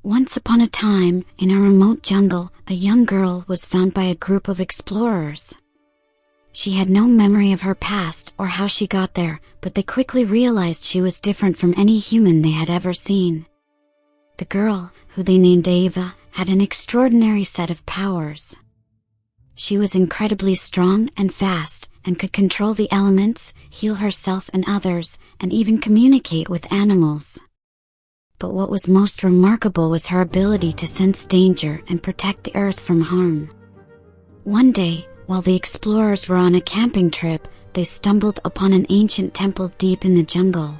Once upon a time, in a remote jungle, a young girl was found by a group of explorers. She had no memory of her past or how she got there, but they quickly realized she was different from any human they had ever seen. The girl, who they named Ava, had an extraordinary set of powers. She was incredibly strong and fast, and could control the elements, heal herself and others, and even communicate with animals. But what was most remarkable was her ability to sense danger and protect the earth from harm. One day, while the explorers were on a camping trip, they stumbled upon an ancient temple deep in the jungle.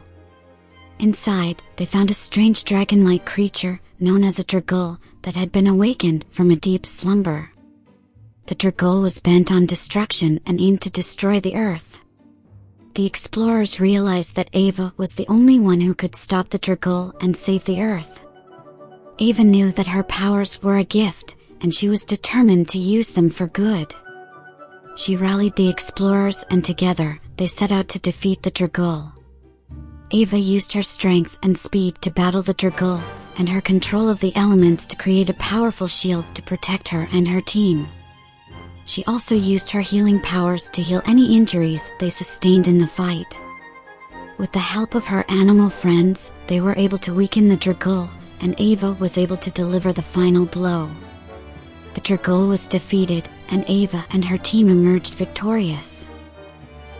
Inside, they found a strange dragon-like creature, known as a Dragul, that had been awakened from a deep slumber. The Dragul was bent on destruction and aimed to destroy the earth. The explorers realized that Ava was the only one who could stop the Dragul and save the earth. Ava knew that her powers were a gift, and she was determined to use them for good. She rallied the explorers and together, they set out to defeat the Dragul. Ava used her strength and speed to battle the Dragul, and her control of the elements to create a powerful shield to protect her and her team. She also used her healing powers to heal any injuries they sustained in the fight. With the help of her animal friends, they were able to weaken the Dragul, and Ava was able to deliver the final blow. The Dragul was defeated, and Ava and her team emerged victorious.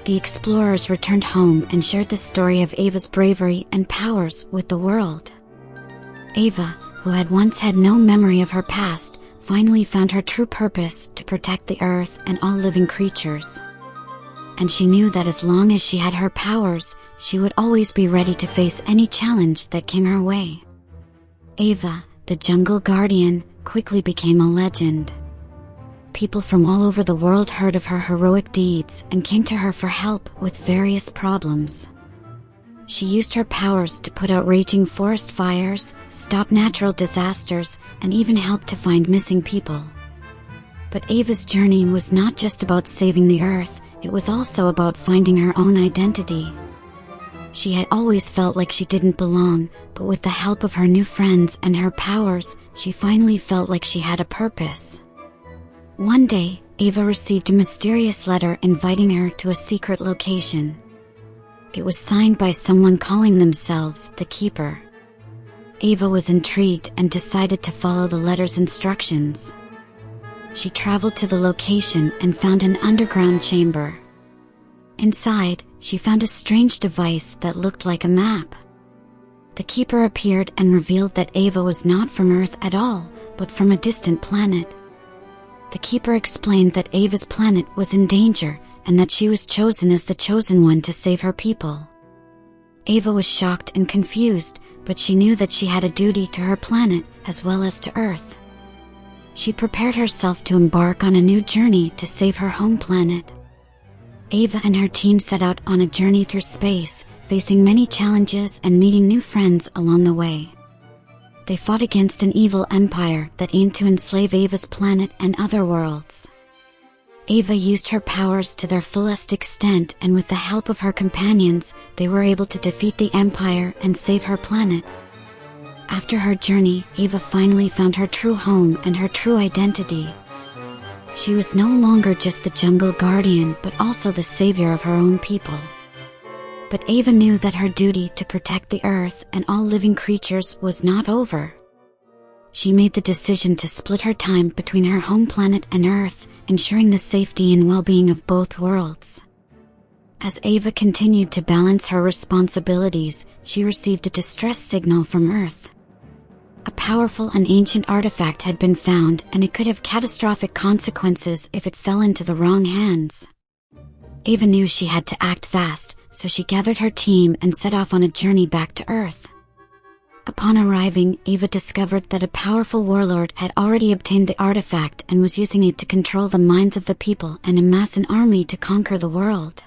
The explorers returned home and shared the story of Ava's bravery and powers with the world. Ava, who had once had no memory of her past, finally found her true purpose to protect the earth and all living creatures. And she knew that as long as she had her powers, she would always be ready to face any challenge that came her way. Ava, the jungle guardian, quickly became a legend. People from all over the world heard of her heroic deeds and came to her for help with various problems. She used her powers to put out raging forest fires, stop natural disasters, and even help to find missing people. But Ava's journey was not just about saving the earth, it was also about finding her own identity. She had always felt like she didn't belong, but with the help of her new friends and her powers, she finally felt like she had a purpose. One day, Ava received a mysterious letter inviting her to a secret location. It was signed by someone calling themselves the Keeper. Ava was intrigued and decided to follow the letter's instructions. She traveled to the location and found an underground chamber. Inside, she found a strange device that looked like a map. The Keeper appeared and revealed that Ava was not from Earth at all, but from a distant planet. The Keeper explained that Ava's planet was in danger, and that she was chosen as the chosen one to save her people. Ava was shocked and confused, but she knew that she had a duty to her planet as well as to Earth. She prepared herself to embark on a new journey to save her home planet. Ava and her team set out on a journey through space, facing many challenges and meeting new friends along the way. They fought against an evil empire that aimed to enslave Ava's planet and other worlds. Ava used her powers to their fullest extent, and with the help of her companions, they were able to defeat the Empire and save her planet. After her journey, Ava finally found her true home and her true identity. She was no longer just the jungle guardian, but also the savior of her own people. But Ava knew that her duty to protect the earth and all living creatures was not over. She made the decision to split her time between her home planet and Earth, ensuring the safety and well-being of both worlds. As Ava continued to balance her responsibilities, she received a distress signal from Earth. A powerful and ancient artifact had been found, and it could have catastrophic consequences if it fell into the wrong hands. Ava knew she had to act fast, so she gathered her team and set off on a journey back to Earth. Upon arriving, Ava discovered that a powerful warlord had already obtained the artifact and was using it to control the minds of the people and amass an army to conquer the world.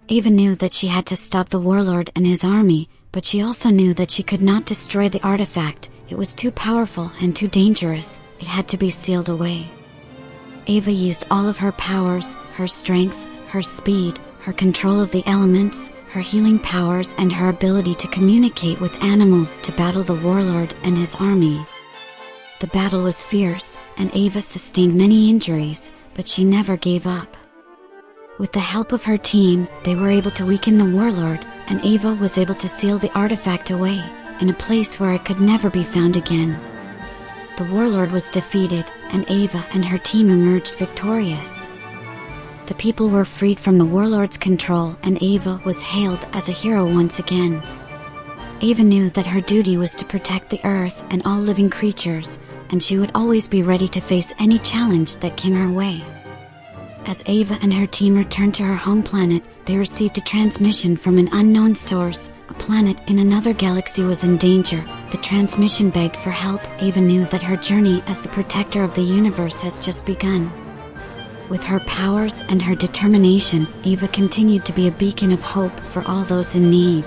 Ava knew that she had to stop the warlord and his army, but she also knew that she could not destroy the artifact. It was too powerful and too dangerous. It had to be sealed away. Ava used all of her powers, her strength, her speed, her control of the elements, her healing powers, and her ability to communicate with animals to battle the warlord and his army. The battle was fierce, and Ava sustained many injuries, but she never gave up. With the help of her team, they were able to weaken the warlord, and Ava was able to seal the artifact away, in a place where it could never be found again. The warlord was defeated, and Ava and her team emerged victorious. The people were freed from the warlord's control, and Ava was hailed as a hero once again. Ava knew that her duty was to protect the earth and all living creatures, and she would always be ready to face any challenge that came her way. As Ava and her team returned to her home planet, they received a transmission from an unknown source. A planet in another galaxy was in danger. The transmission begged for help. Ava knew that her journey as the protector of the universe has just begun. With her powers and her determination, Ava continued to be a beacon of hope for all those in need.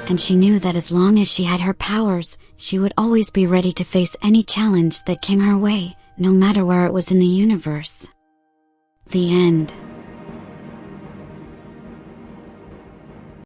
And she knew that as long as she had her powers, she would always be ready to face any challenge that came her way, no matter where it was in the universe. The end.